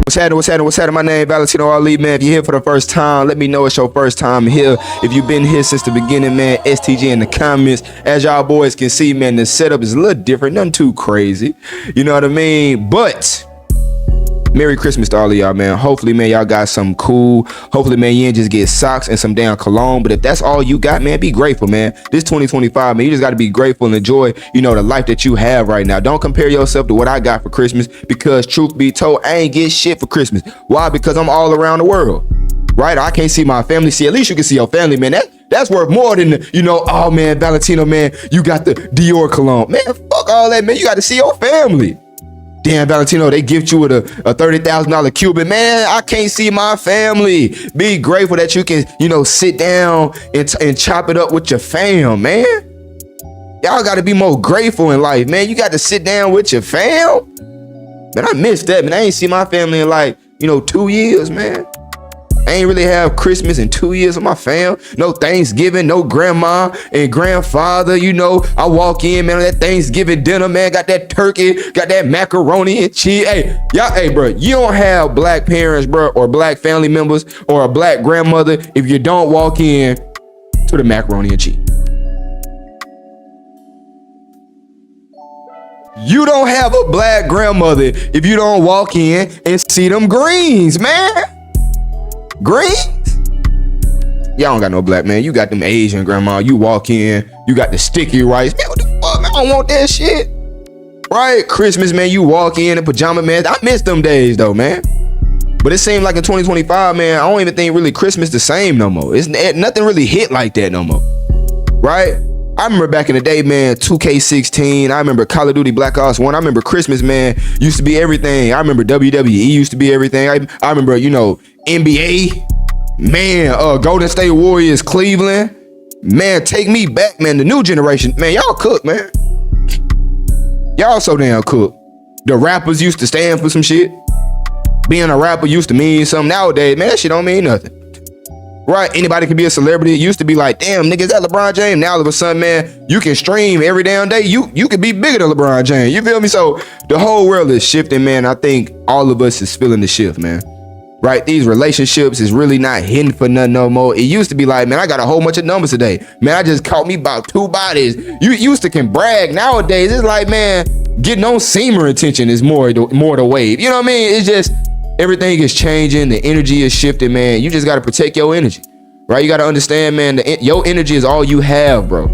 What's happening? My name Valentino Ali, man. If you're here for the first time, let me know it's your first time here. If you've been here since the beginning, man, STG in the comments. As y'all boys can see, man, the setup is a little different, nothing too crazy. You know what I mean? But Merry Christmas to all of y'all, man. Hopefully, man, y'all got something cool. Hopefully, man, you didn't just get socks and some damn cologne. But if that's all you got, man, be grateful, man. This 2025, man, you just got to be grateful and enjoy, you know, the life that you have right now. Don't compare yourself to what I got for Christmas, because truth be told, I ain't get shit for Christmas. Why? Because I'm all around the world, right? I can't see my family. See, at least you can see your family, man. That's worth more than, you know, oh, man, Valentino, man, you got the Dior cologne. Man, fuck all that, man. You got to see your family. Damn, Valentino, they gift you with a $30,000 Cuban. Man, I can't see my family. Be grateful that you can, you know, sit down and chop it up with your fam, man. Y'all got to be more grateful in life, man. You got to sit down with your fam. Man, I missed that, man. I ain't see my family in like, you know, 2 years, man. I ain't really have Christmas in 2 years with my fam. No Thanksgiving, no grandma and grandfather. You know, I walk in, man, on that Thanksgiving dinner, man, got that turkey, got that macaroni and cheese. Hey, y'all, hey, bro, you don't have black parents, bro, or black family members or a black grandmother if you don't walk in to the macaroni and cheese. You don't have a black grandmother if you don't walk in and see them greens, man. Greens? Y'all don't got no black, man. You got them Asian grandma. You walk in, you got the sticky rice. Man, what the fuck, man? I don't want that shit. Right? Christmas, man, you walk in pajama, man. I miss them days, though, man. But it seems like in 2025, man, I don't even think really Christmas the same no more. Nothing really hit like that no more. Right? I remember back in the day, man, 2K16. I remember Call of Duty Black Ops 1. I remember Christmas, man, used to be everything. I remember WWE used to be everything. I remember, you know, NBA, man, Golden State Warriors, Cleveland. Man, take me back, man. The new generation, man, y'all cook, man. Y'all so damn cook. The rappers used to stand for some shit. Being a rapper used to mean something. Nowadays, man, that shit don't mean nothing. Right? Anybody can be a celebrity. It used to be like, damn, nigga, is that LeBron James? Now all of a sudden, man, you can stream every damn day. You can be bigger than LeBron James. You feel me? So the whole world is shifting, man. I think all of us is feeling the shift, man. Right? These relationships is really not hitting for nothing no more. It used to be like, man, I got a whole bunch of numbers today. Man, I just caught me about 2 bodies. You used to can brag. Nowadays, it's like, man, getting on seamer attention is more the wave. You know what I mean? It's just everything is changing. The energy is shifting, man. You just got to protect your energy. Right? You got to understand, man, your energy is all you have, bro.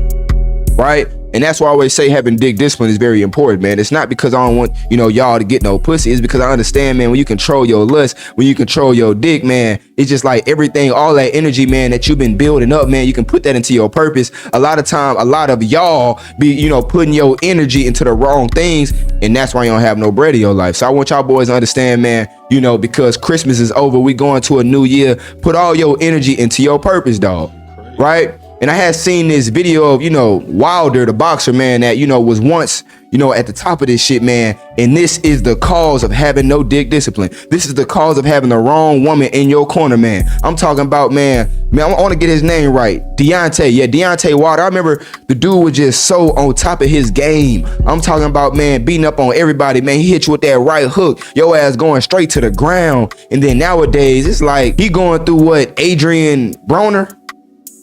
Right? And that's why I always say having dick discipline is very important, man. It's not because I don't want, you know, y'all to get no pussy. It's because I understand, man, when you control your lust, when you control your dick, man, it's just like everything, all that energy, man, that you've been building up, man, you can put that into your purpose. A lot of time, a lot of y'all be, you know, putting your energy into the wrong things, and that's why you don't have no bread in your life. So I want y'all boys to understand, man, you know, because Christmas is over, we going to a new year, put all your energy into your purpose, dog. Right? And I had seen this video of, you know, Wilder, the boxer, man, that, you know, was once, you know, at the top of this shit, man. And this is the cause of having no dick discipline. This is the cause of having the wrong woman in your corner, man. I'm talking about, man, I want to get his name right. Deontay Wilder. I remember the dude was just so on top of his game. I'm talking about, man, beating up on everybody, man. He hit you with that right hook. Your ass going straight to the ground. And then nowadays, it's like he going through what, Adrian Broner?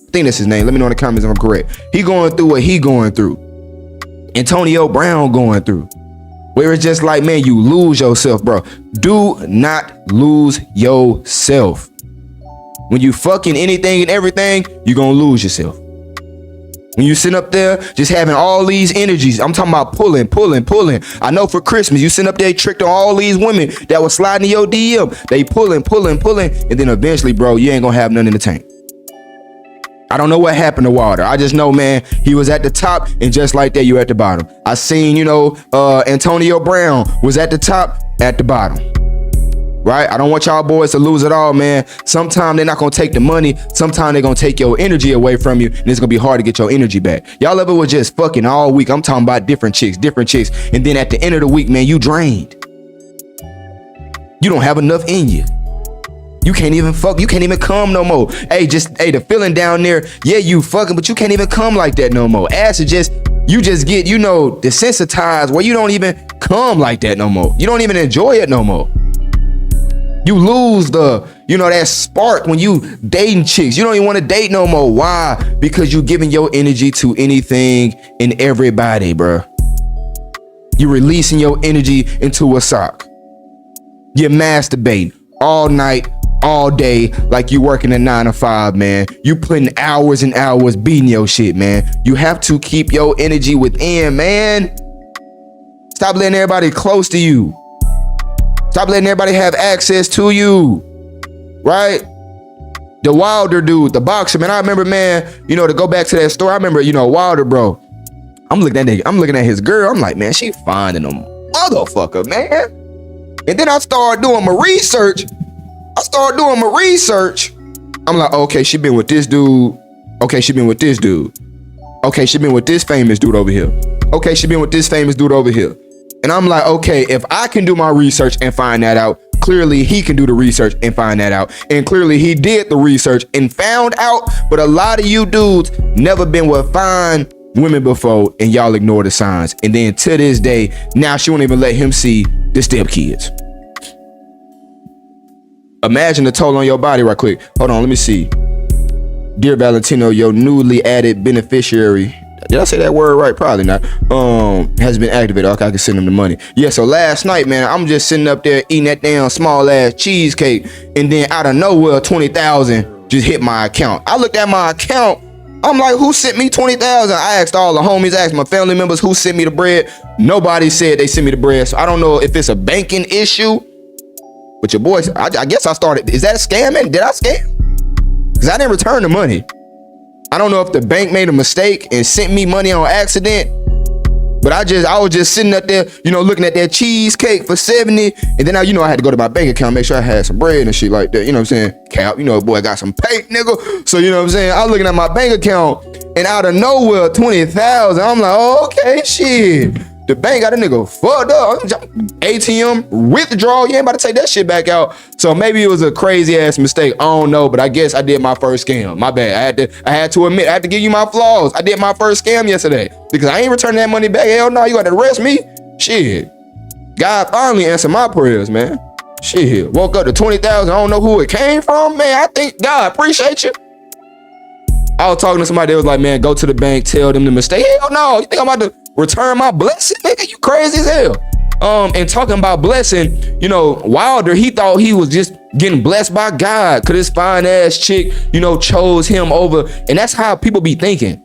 I think that's his name. Let me know in the comments if I'm correct. He going through what he going through. Antonio Brown going through. Where it's just like, man, you lose yourself, bro. Do not lose yourself. When you fucking anything and everything, you're gonna lose yourself. When you sit up there just having all these energies, I'm talking about pulling. I know for Christmas, you sit up there tricked on all these women that was sliding in your DM. They pulling. And then eventually, bro, you ain't gonna have nothing in the tank. I don't know what happened to Wilder. I just know, man, he was at the top, and just like that, you at the bottom. I seen, you know, Antonio Brown was at the top, at the bottom. Right? I don't want y'all boys to lose it all, man. Sometimes they're not gonna take the money. Sometimes they're gonna take your energy away from you, and it's gonna be hard to get your energy back. Y'all ever was just fucking all week? I'm talking about different chicks, and then at the end of the week, man, you drained. You don't have enough in you. You can't even fuck. You can't even come no more. Hey, the feeling down there. Yeah, you fucking, but you can't even come like that no more. Ass is just, you just get, you know, desensitized where you don't even come like that no more. You don't even enjoy it no more. You lose the, that spark when you dating chicks. You don't even want to date no more. Why? Because you giving your energy to anything and everybody, bro. You're releasing your energy into a sock. You're masturbating all night, all day, like you working a 9 to 5, man. You putting hours and hours beating your shit, man. You have to keep your energy within, man. Stop letting everybody close to you. Stop letting everybody have access to you, right? The Wilder dude, the boxer, man. I remember, man, to go back to that story. I remember, Wilder, bro. I'm looking at his girl. I'm like, man, she fine in a motherfucker, man. And then I started doing my research. I'm like, okay, she been with this dude. Okay, she been with this dude. Okay, she been with this famous dude over here. Okay, she been with this famous dude over here. And I'm like, okay, if I can do my research and find that out, clearly he can do the research and find that out. And clearly he did the research and found out. But a lot of you dudes never been with fine women before, and y'all ignore the signs. And then to this day, now she won't even let him see the stepkids. Imagine the toll on your body right quick. Hold on, let me see. Dear Valentino, your newly added beneficiary, did I say that word right? Probably not. Has been activated. Okay, I can send him the money. Yeah, so last night, man, I'm just sitting up there eating that damn small ass cheesecake, and then out of nowhere, 20,000 just hit my account. I looked at my account. I'm like, who sent me 20,000? I asked all the homies, asked my family members who sent me the bread. Nobody said they sent me the bread. So I don't know if it's a banking issue. But your boys, I guess I started. Is that scamming? Did I scam? Because I didn't return the money. I don't know if the bank made a mistake and sent me money on accident. But I was just sitting up there, looking at that cheesecake for 70. And then I had to go to my bank account, make sure I had some bread and shit like that. You know what I'm saying? Cap, boy, got some pay, nigga. So, you know what I'm saying? I was looking at my bank account, and out of nowhere, 20,000. I'm like, oh, okay, shit. The bank got a nigga fucked up. ATM withdrawal. You ain't about to take that shit back out. So maybe it was a crazy ass mistake. I don't know, but I guess I did my first scam. My bad. I had to admit, I had to give you my flaws. I did my first scam yesterday because I ain't returning that money back. Hell no, you got to arrest me. Shit. God finally answered my prayers, man. Shit. Woke up to 20,000. I don't know who it came from, man. I think God appreciate you. I was talking to somebody that was like, man, go to the bank, tell them the mistake. Hell no. You think I'm about to return my blessing, nigga? You crazy as hell. And talking about blessing, Wilder, he thought he was just getting blessed by God because this fine ass chick, chose him over. And that's how people be thinking.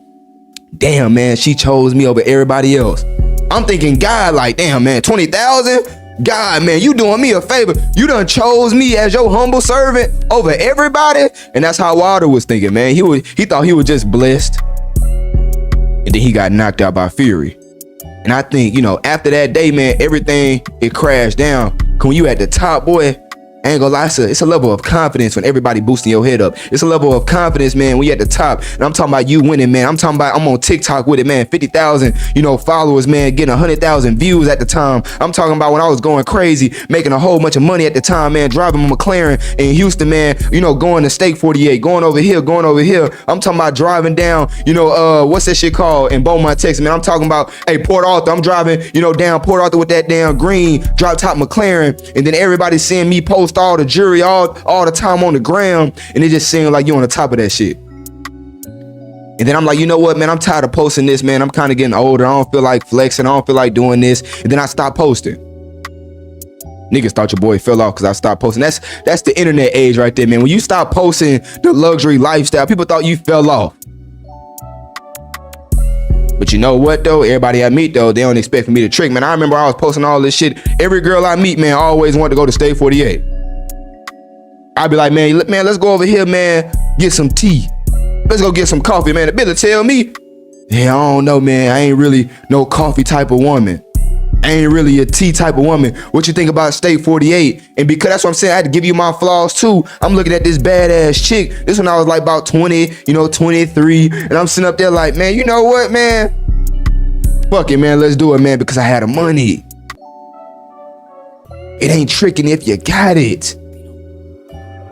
Damn, man, she chose me over everybody else. I'm thinking God, like, damn, man, 20,000? God, man, you doing me a favor. You done chose me as your humble servant over everybody. And that's how Wilder was thinking, man. He thought he was just blessed. And then he got knocked out by Fury. And I think, after that day, man, everything, it crashed down. When you at the top, boy, I ain't gonna lie, it's a level of confidence when everybody boosting your head up. It's a level of confidence, man, when you at the top. And I'm talking about you winning, man. I'm talking about I'm on TikTok with it, man. 50,000, followers, man, getting 100,000 views at the time. I'm talking about when I was going crazy, making a whole bunch of money at the time, man, driving a McLaren in Houston, man, going to Steak 48, going over here. I'm talking about driving down, what's that shit called in Beaumont, Texas, man. I'm talking about, hey, Port Arthur. I'm driving, down Port Arthur with that damn green drop top McLaren. And then everybody seeing me post all the jury all the time on the gram, and it just seemed like you on the top of that shit. And then I'm like, you know what, man, I'm tired of posting this, man. I'm kind of getting older. I don't feel like flexing. I don't feel like doing this. And then I stopped posting. Niggas thought your boy fell off because I stopped posting. That's the internet age right there, man. When you stop posting the luxury lifestyle, people thought you fell off. But you know what, though? Everybody I meet, though, they don't expect for me to trick, man. I remember I was posting all this shit. Every girl I meet, man, always wanted to go to State 48. I'd be like, man, let's go over here, man, get some tea. Let's go get some coffee, man. The bitch tell me, yeah, I don't know, man. I ain't really no coffee type of woman. I ain't really a tea type of woman. What you think about State 48? And because that's what I'm saying, I had to give you my flaws too. I'm looking at this badass chick. This when I was like about 20, 23. And I'm sitting up there like, man, you know what, man? Fuck it, man. Let's do it, man, because I had the money. It ain't tricking if you got it.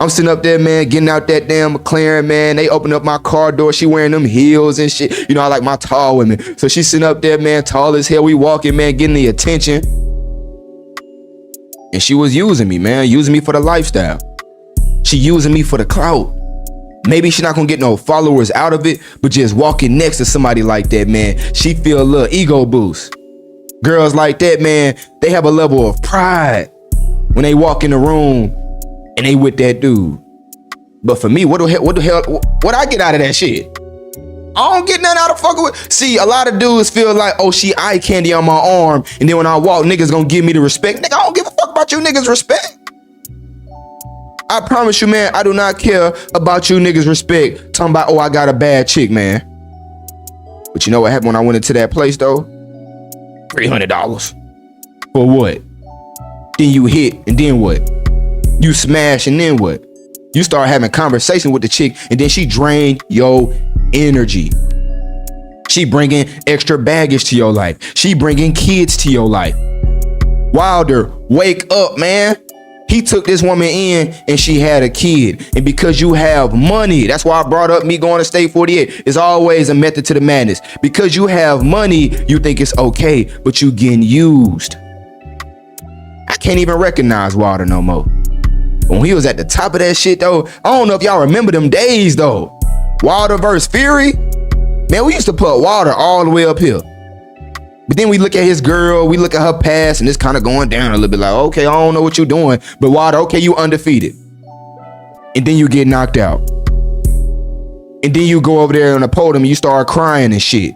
I'm sitting up there, man, getting out that damn McLaren, man. They open up my car door. She wearing them heels and shit. I like my tall women. So she's sitting up there, man, tall as hell. We walking, man, getting the attention. And she was using me, man. Using me for the lifestyle. She using me for the clout. Maybe she's not gonna get no followers out of it, but just walking next to somebody like that, man, she feel a little ego boost. Girls like that, man, they have a level of pride when they walk in the room and they with that dude. But for me, what I get out of that shit? I don't get nothing out of fucking with. See, a lot of dudes feel like, oh, she eye candy on my arm, and then when I walk, niggas gonna give me the respect. Nigga, I don't give a fuck about you niggas' respect. I promise you, man, I do not care about you niggas' respect. Talking about, oh, I got a bad chick, man. But you know what happened when I went into that place, though? $300. For what? Then you hit, and then what? You smash, and then what? You start having conversation with the chick, and then she drain your energy. She bringing extra baggage to your life. She bringing kids to your life. Wilder, wake up, man. He took this woman in and she had a kid. And because you have money, that's why I brought up me going to State 48. It's always a method to the madness. Because you have money, you think it's okay, but you getting used. I can't even recognize Wilder no more. When he was at the top of that shit, though, I don't know if y'all remember them days, though. Wilder versus Fury. Man, we used to put Wilder all the way up here. But then we look at his girl, we look at her past, and it's kind of going down a little bit like, okay, I don't know what you're doing, but Wilder, okay, you undefeated. And then you get knocked out. And then you go over there on the podium and you start crying and shit.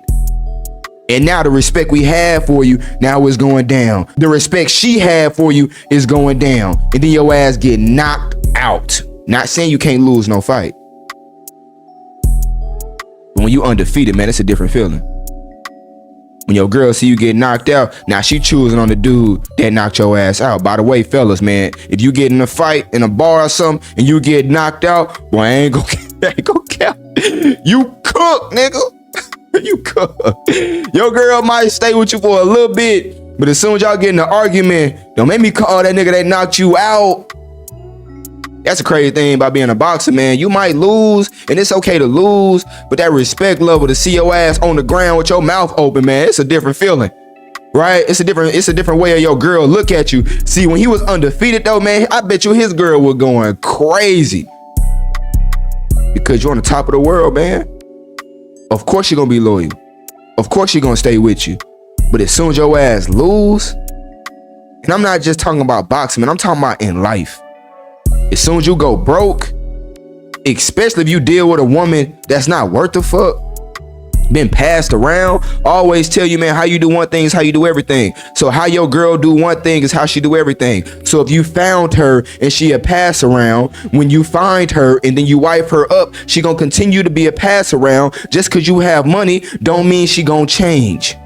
And now the respect we have for you now is going down. The respect she had for you is going down. And then your ass get knocked out. Not saying you can't lose no fight. But when you undefeated, man, it's a different feeling. When your girl see you get knocked out, now she choosing on the dude that knocked your ass out. By the way, fellas, man, if you get in a fight in a bar or something and you get knocked out, boy, I ain't gonna count. You cook, nigga. You cook. Your girl might stay with you for a little bit, but as soon as y'all get in an argument, don't make me call that nigga that knocked you out. That's a crazy thing about being a boxer, man. You might lose, and it's okay to lose, but that respect level to see your ass on the ground with your mouth open, man, it's a different feeling, right? It's a different way of your girl look at you. See, when he was undefeated, though, man, I bet you his girl was going crazy because you're on the top of the world, man. Of course she gonna be loyal. Of course she gonna stay with you. But as soon as your ass lose, and I'm not just talking about boxing, man, I'm talking about in life. As soon as you go broke, especially if you deal with a woman that's not worth the fuck, been passed around, always tell you, man, how you do one thing is how you do everything. So how your girl do one thing is how she do everything. So if you found her and she a pass around, when you find her and then you wipe her up, she gonna continue to be a pass around. Just cause you have money don't mean she gonna change.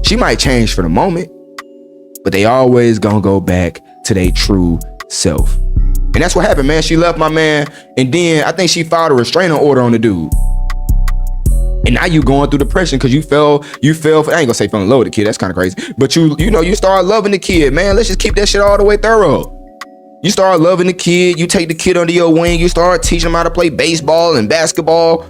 She might change for the moment, but they always gonna go back to their true self. And that's what happened, man. She left my man, and then I think she filed a restraining order on the dude. And now you going through depression because you fell for, I ain't gonna say fell in love with the kid, that's kind of crazy. But you start loving the kid, man. Let's just keep that shit all the way thorough. You start loving the kid, you take the kid under your wing, you start teaching him how to play baseball and basketball.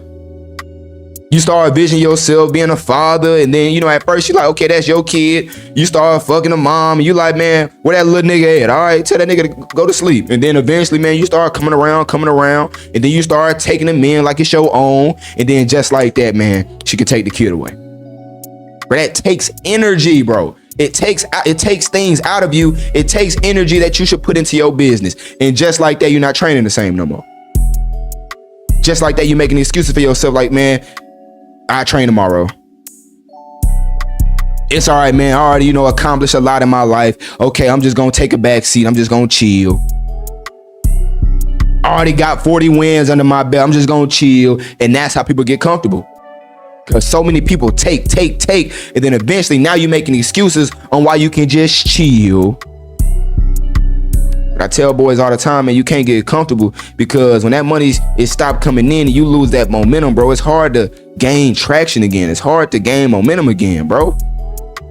You start envisioning yourself being a father, and then, at first you're like, okay, that's your kid. You start fucking the mom, and you like, man, where that little nigga at? All right, tell that nigga to go to sleep. And then eventually, man, you start coming around, and then you start taking him in like it's your own. And then just like that, man, she could take the kid away. But that takes energy, bro. It takes things out of you. It takes energy that you should put into your business. And just like that, you're not training the same no more. Just like that, you're making excuses for yourself like, man, I train tomorrow. It's all right, man. I already, accomplished a lot in my life. Okay, I'm just gonna take a back seat. I'm just gonna chill. I already got 40 wins under my belt. I'm just gonna chill. And that's how people get comfortable. Because so many people take. And then eventually now you're making excuses on why you can just chill. But I tell boys all the time, man, you can't get comfortable because when that money is stopped coming in and you lose that momentum, bro, it's hard to gain traction again. It's hard to gain momentum again, bro.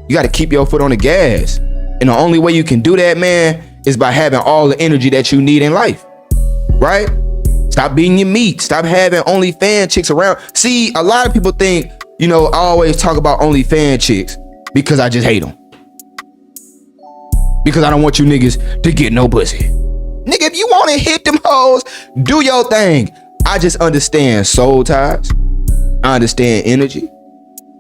You got to keep your foot on the gas. And the only way you can do that, man, is by having all the energy that you need in life, right? Stop beating your meat. Stop having OnlyFans chicks around. See, a lot of people think, I always talk about OnlyFans chicks because I just hate them. because I don't want you niggas to get no pussy. Nigga, if you want to hit them hoes, do your thing. I just understand soul ties. I understand energy.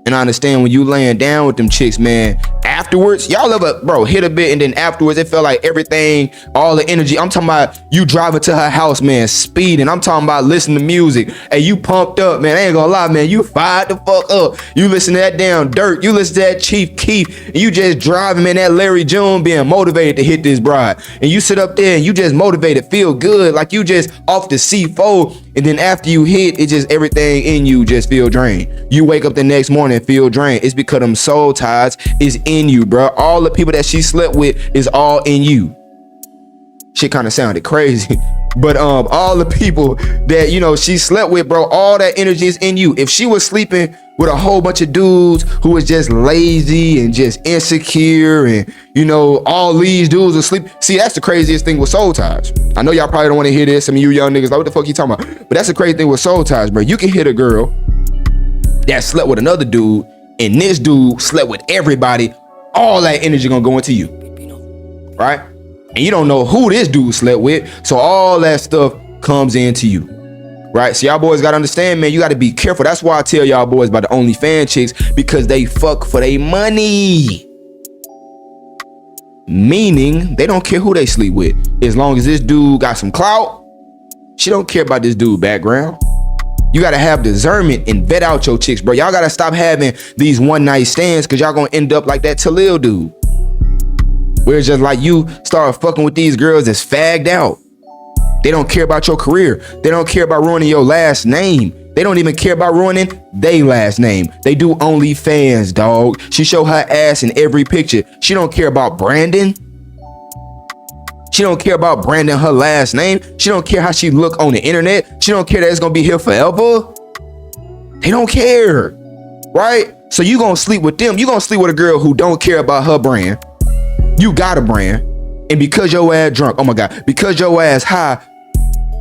And I understand when you laying down with them chicks, man, afterwards, y'all ever, bro, hit a bit and then afterwards, it felt like everything, all the energy. I'm talking about you driving to her house, man, speeding. I'm talking about listening to music. Hey, you pumped up, man. I ain't gonna lie, man. You fired the fuck up. You listen to that damn Dirt. You listen to that Chief Keef. And you just driving, man, that Larry June being motivated to hit this bride. And you sit up there and you just motivated, feel good. Like you just off the C4. And then after you hit, it just everything in you just feel drained. You wake up the next morning and feel drained. It's because them soul ties is in you, bro. All the people that she slept with is all in you. Shit kind of sounded crazy. But all the people that, you know, she slept with, bro, all that energy is in you. If she was sleeping with a whole bunch of dudes who was just lazy and just insecure and, you know, all these dudes are sleep. See, that's the craziest thing with soul ties. I know y'all probably don't want to hear this. Some of you young niggas like, what the fuck you talking about? But that's the crazy thing with soul ties, bro. You can hit a girl that slept with another dude and this dude slept with everybody. All that energy gonna go into you, right? And you don't know who this dude slept with. So all that stuff comes into you. Right? So y'all boys gotta understand, man, you gotta be careful. That's why I tell y'all boys about the OnlyFans chicks, because they fuck for their money. Meaning they don't care who they sleep with. As long as this dude got some clout, she don't care about this dude background. You gotta have discernment and vet out your chicks, bro. Y'all gotta stop having these one night stands, because y'all gonna end up like that Talil dude. Where it's just like you start fucking with these girls that's fagged out. They don't care about your career. They don't care about ruining your last name. They don't even care about ruining their last name. They do OnlyFans, dog. She show her ass in every picture. She don't care about branding. She don't care about branding her last name. She don't care how she look on the internet. She don't care that it's gonna be here forever. They don't care, right? So you gonna sleep with them. You gonna sleep with a girl who don't care about her brand. You got a brand. And because your ass drunk, oh my God, because your ass high,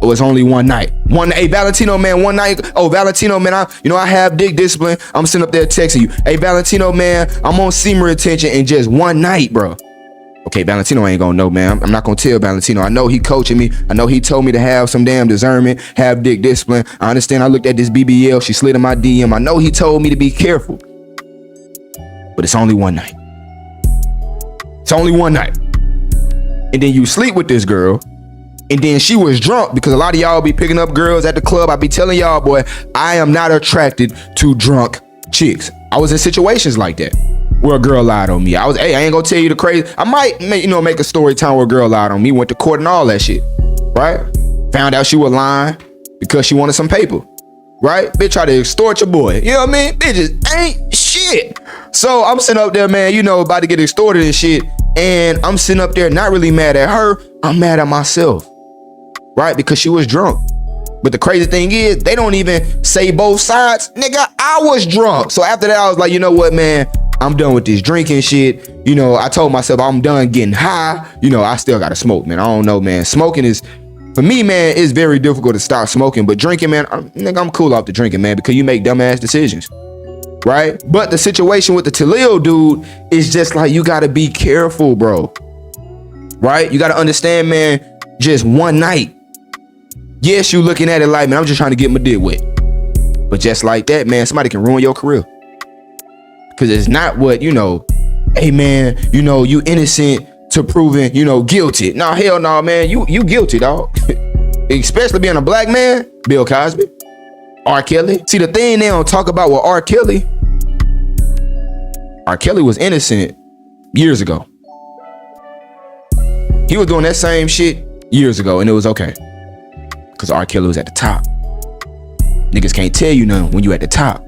it was only one night. Hey, Valentino, man, one night. Oh, Valentino, man, I have dick discipline. I'm sitting up there texting you. Hey, Valentino, man, I'm on semen retention in just one night, bro. Okay, Valentino ain't gonna know, man. I'm not gonna tell Valentino. I know he coaching me. I know he told me to have some damn discernment, have dick discipline. I understand. I looked at this BBL. She slid in my DM. I know he told me to be careful. But it's only one night. It's only one night. And then you sleep with this girl. And then she was drunk, because a lot of y'all be picking up girls at the club. I be telling y'all, boy, I am not attracted to drunk chicks. I was in situations like that where a girl lied on me. I ain't gonna tell you the crazy. I might make a story time where a girl lied on me, went to court and all that shit, right? Found out she was lying because she wanted some paper, right? Bitch try to extort your boy. You know what I mean? Bitches ain't shit. So I'm sitting up there, man, about to get extorted and shit. And I'm sitting up there not really mad at her. I'm mad at myself. Right? Because she was drunk. But the crazy thing is, they don't even say both sides. Nigga, I was drunk. So after that, I was like, you know what, man? I'm done with this drinking shit. I told myself I'm done getting high. I still gotta smoke, man. I don't know, man. Smoking is, for me, man, it's very difficult to stop smoking. But drinking, man, I'm cool off the drinking, man, because you make dumbass decisions. Right? But the situation with the Talil dude is just like, you gotta be careful, bro. Right? You gotta understand, man, just one night. Yes, you looking at it like, man, I'm just trying to get my dick wet. But just like that, man, somebody can ruin your career. Because it's not what, hey, man, you innocent to proving, guilty. Nah, hell no, man, you guilty, dog. Especially being a black man. Bill Cosby, R. Kelly. See, the thing they don't talk about with R. Kelly was innocent years ago. He was doing that same shit years ago, and it was okay. Because R. Kelly was at the top. Niggas can't tell you nothing when you at the top.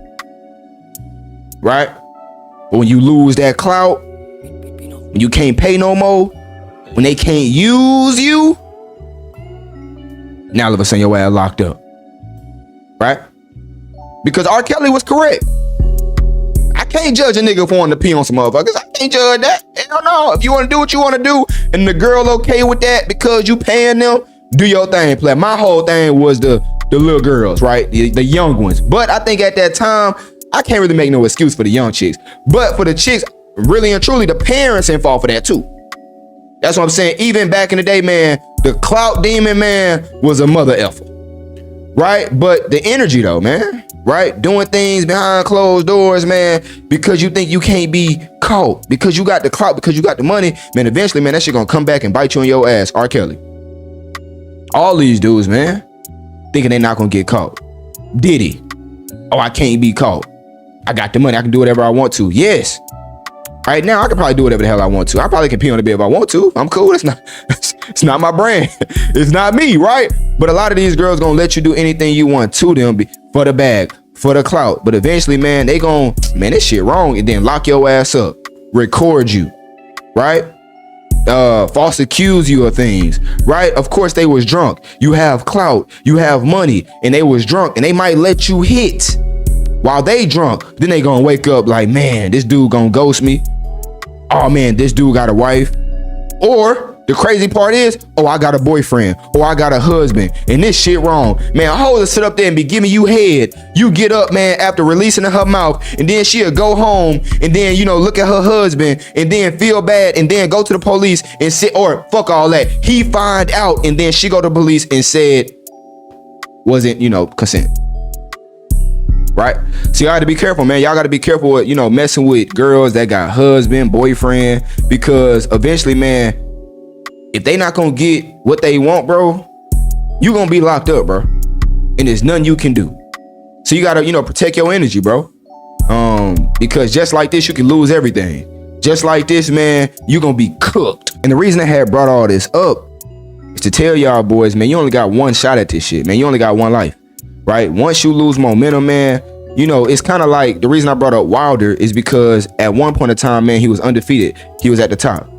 Right? But when you lose that clout, when you can't pay no more, when they can't use you, now all of a sudden your ass locked up. Right? Because R. Kelly was correct. I can't judge a nigga for wanting to pee on some motherfuckers. I can't judge that. Hell no. If you want to do what you want to do, and the girl okay with that because you paying them, do your thing, play. My whole thing was the little girls, right? The young ones. But I think at that time, I can't really make no excuse for the young chicks. But for the chicks, really and truly, the parents involved for that too. That's what I'm saying. Even back in the day, man, the clout demon, man, was a mother effer. Right? But the energy though, man, right? Doing things behind closed doors, man, because you think you can't be caught, because you got the clout, because you got the money, man, eventually, man, that shit gonna come back and bite you in your ass. R. Kelly. All these dudes, man, thinking they not gonna get caught. Diddy. Oh, I can't be caught. I got the money. I can do whatever I want to. Yes. Right now, I can probably do whatever the hell I want to. I probably can pee on the bed if I want to. I'm cool. It's not my brand. It's not me, right? But a lot of these girls gonna let you do anything you want to them for the bag, for the clout. But eventually, man, they gon' man, this shit wrong, and then lock your ass up, record you, right? False accuse you of things, right? Of course, they was drunk. You have clout, you have money, and they was drunk, and they might let you hit while they drunk. Then they gonna wake up like, man, this dude gonna ghost me. Oh man, this dude got a wife. Or the crazy part is, oh, I got a boyfriend, or I got a husband, and this shit wrong. Man, a hoe to sit up there and be giving you head. You get up, man, after releasing in her mouth, and then she'll go home, and then, you know, look at her husband, and then feel bad, and then go to the police and sit, or fuck all that. He find out, and then she go to the police and said, wasn't, you know, consent. Right? So y'all got to be careful, man. Y'all got to be careful with, you know, messing with girls that got husband, boyfriend, because eventually, man, if they not gonna get what they want, bro, you gonna be locked up, bro, and there's nothing you can do. So you gotta, you know, protect your energy, bro, because just like this, you can lose everything. Just like this, man, you gonna be cooked. And the reason I had brought all this up is to tell y'all boys, man, you only got one shot at this shit, man. You only got one life, right? Once you lose momentum, man, you know, it's kind of like, the reason I brought up Wilder is because at one point in time, man, he was undefeated. He was at the top.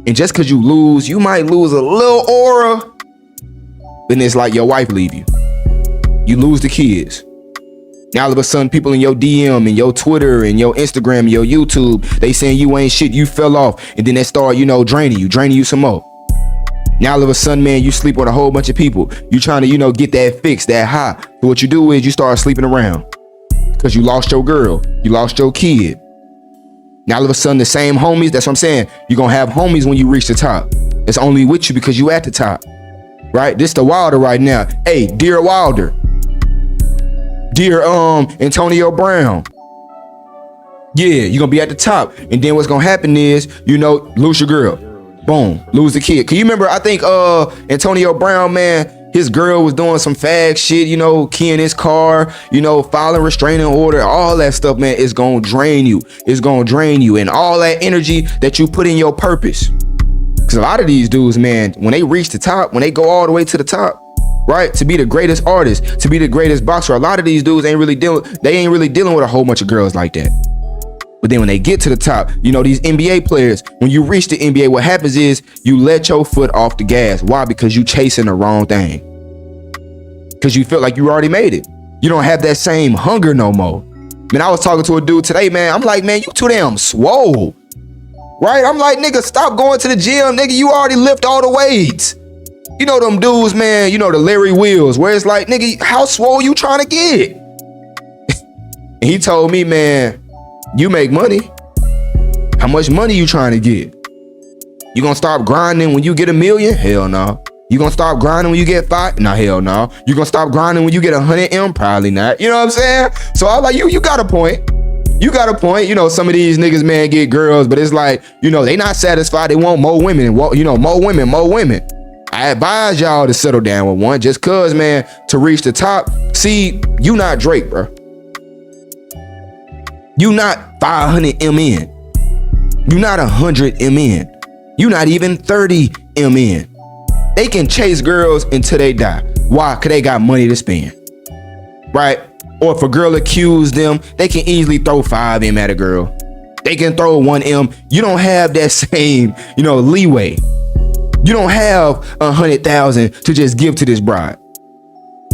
And just because you lose, you might lose a little aura, then it's like your wife leave you. You lose the kids. Now all of a sudden, people in your DM and your Twitter and your Instagram and your YouTube, they saying you ain't shit, you fell off. And then they start, you know, draining you some more. Now all of a sudden, man, you sleep with a whole bunch of people. You trying to, you know, get that fix, that high. So what you do is you start sleeping around because you lost your girl, you lost your kid. Now all of a sudden, the same homies, that's what I'm saying. You're going to have homies when you reach the top. It's only with you because you at the top, right? This the Wilder right now. Hey, dear Wilder. Dear Antonio Brown. Yeah, you're going to be at the top. And then what's going to happen is, you know, lose your girl. Boom, lose the kid. Can you remember, I think Antonio Brown, man, his girl was doing some fag shit, you know, keying his car, you know, filing restraining order, all that stuff, man, is gonna drain you. It's gonna drain you, and all that energy that you put in your purpose. Because a lot of these dudes, man, when they reach the top, when they go all the way to the top, right, to be the greatest artist, to be the greatest boxer, a lot of these dudes ain't really dealing with a whole bunch of girls like that. But then when they get to the top, you know, these NBA players, when you reach the NBA, what happens is you let your foot off the gas. Why? Because you chasing the wrong thing. Because you feel like you already made it. You don't have that same hunger no more. Man, I was talking to a dude today, man. I'm like, man, you too damn swole. Right? I'm like, nigga, stop going to the gym. Nigga, you already lift all the weights. You know them dudes, man, you know, the Larry Wheels, where it's like, nigga, how swole you trying to get? And he told me, man, you make money. How much money you trying to get? You gonna stop grinding when you get $1 million? Hell no. You gonna stop grinding when you get 5? Nah, hell no. You gonna stop grinding when you get 100 M? Probably not. You know what I'm saying? So I was like, you got a point. You got a point. You know, some of these niggas, man, get girls, but it's like, you know, they not satisfied. They want more women. You know, more women. I advise y'all to settle down with one just cause, man, to reach the top. See, you not Drake, bro. You not 500 MN. You not 100 MN. You not even 30 MN. They can chase girls until they die. Why? Because they got money to spend. Right? Or if a girl accuse them, they can easily throw 5 M at a girl. They can throw 1 M. You don't have that same, you know, leeway. You don't have 100,000 to just give to this bride.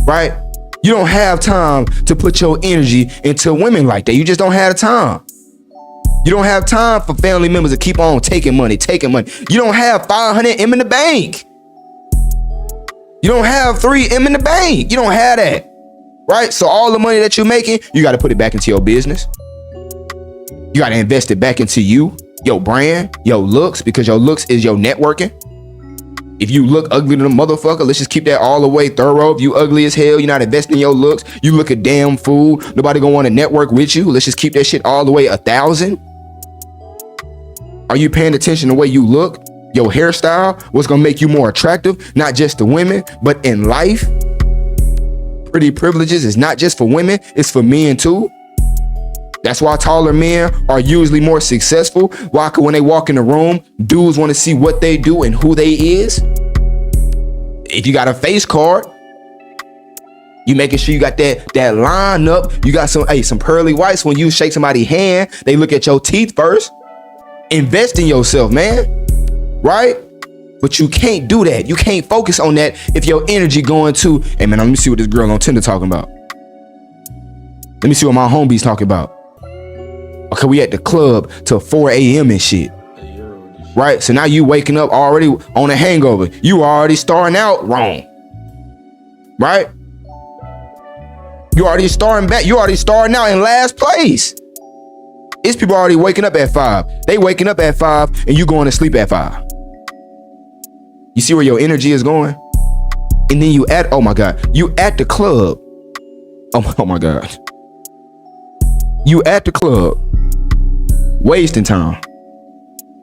Right? You don't have time to put your energy into women like that. You just don't have time. You don't have time for family members to keep on taking money. You don't have 500 M in the bank. You don't have 3 M in the bank. You don't have that. Right? So all the money that you're making, you got to put it back into your business. You got to invest it back into you. your brand, your looks, because your looks is your networking. If you look ugly than a motherfucker, let's just keep that all the way thorough. If you ugly as hell, you're not investing in your looks, you look a damn fool. Nobody gonna want to network with you. Let's just keep that shit all the way 1,000. Are you paying attention to the way you look? Your hairstyle, what's gonna make you more attractive, not just to women, but in life? Pretty privileges is not just for women, it's for men too. That's why taller men are usually more successful. Why? When they walk in the room, dudes want to see what they do and who they is. If you got a face card, you making sure you got that line up. You got some pearly whites. When you shake somebody's hand, they look at your teeth first. Invest in yourself, man. Right? But you can't do that. You can't focus on that if your energy going to, hey man, let me see what this girl on Tinder talking about. Let me see what my homies talking about. Okay, we at the club till 4 a.m. and shit. Right? So now you waking up already on a hangover. You already starting out wrong. Right? You already starting back. You already starting out in last place. It's people already waking up at 5. They waking up at 5 and you going to sleep at 5. You see where your energy is going? And then oh my God, you at the club. Oh my God. You at the club, wasting time,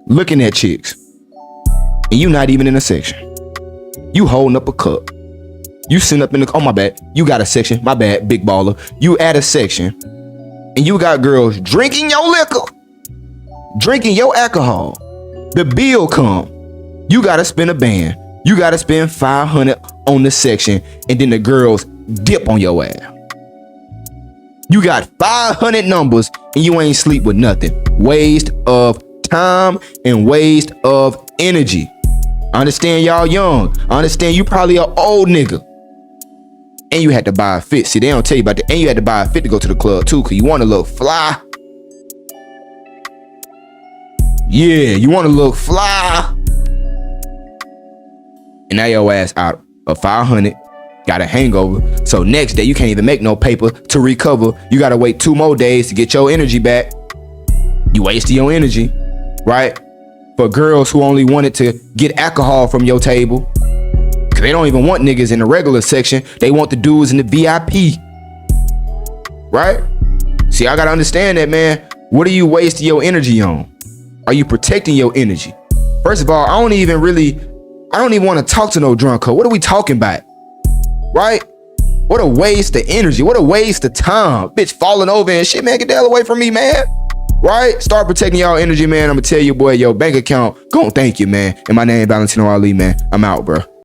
looking at chicks, and you not even in a section. You holding up a cup. You sitting up in the, oh my bad, you got a section, my bad, big baller. You at a section, and you got girls drinking your liquor, drinking your alcohol. The bill come. You gotta spend a band. You gotta spend 500 on the section, and then the girls dip on your ass. You got 500 numbers and you ain't sleep with nothing. Waste of time and waste of energy. I understand y'all young. I understand you probably an old nigga. And you had to buy a fit. See, they don't tell you about that. And you had to buy a fit to go to the club too, because you want to look fly. Yeah, you want to look fly. And now your ass out of 500. Got a hangover. So next day you can't even make no paper to recover. You gotta wait 2 more days to get your energy back. You wasted your energy, right? For girls who only wanted to get alcohol from your table. Cause they don't even want niggas in the regular section. They want the dudes in the VIP. Right? See, I gotta understand that, man. What are you wasting your energy on? Are you protecting your energy? First of all, I don't even want to talk to no drunk hoe. What are we talking about? Right? What a waste of energy. What a waste of time. Bitch falling over and shit, man. Get the hell away from me, man. Right? Start protecting y'all energy, man. I'm gonna tell you, boy, your bank account gon' thank you, man. And my name Valentino Ali, man. I'm out, bro.